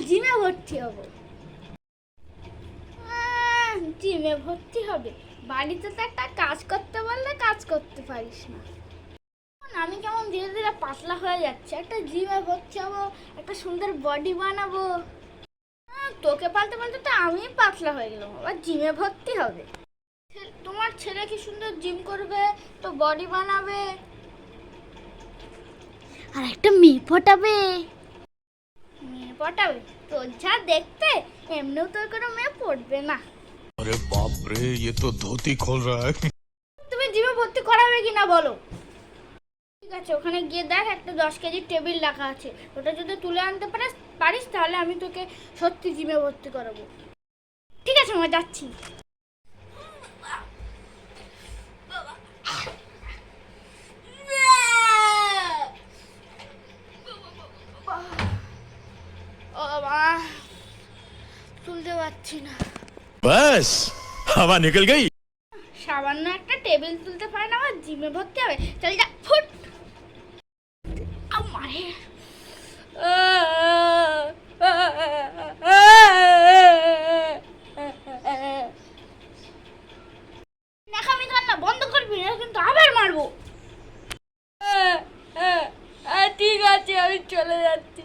জিমে ভর্তি হব। জিমে ভর্তি হবে, বাড়িতে তো একটা কাজ করতে বললে কাজ করতে পারিস না। আমি কেমন ধীরে ধীরে পাতলা হয়ে যাচ্ছে, একটা জিমে ভর্তি হবো, একটা সুন্দর বডি বানাবো। তোকে পালতে পালতে তো আমি পাতলা হয়ে গেলাম, আবার জিমে ভর্তি হবে। তোমার ছেলে কি সুন্দর জিম করবে, তো বডি বানাবে, আর একটা মেয়ে পটাবে। মেয়ে পটাবে? তোর যা দেখতে, এমনিও তোর কোনো মেয়ে পড়বে না। अरे बाप रे, ये तो धोती खोल रहा है। তুমি জিমে ভর্তি করাবে কিনা বলো। ঠিক আছে, ওখানে গিয়ে দেখ একটা 10 কেজি টেবিল রাখা আছে, ওটা যদি তুলে আনতে পারিস তাহলে আমি তোকে সত্যি জিমে ভর্তি করাবো। ঠিক আছে, আমি যাচ্ছি। ও বাবা, তুলতে পারছি না। बस हवा निकल गई। সামান্য একটা টেবিল তুলতে পারে না, আমার জিমে ভর্তি হবে? চল যা, ফুট। আমারে নাকামি কান্না বন্ধ করবি না, কিন্তু আবার মারবো। ঠিক আছে, আমি চলে যাচ্ছি।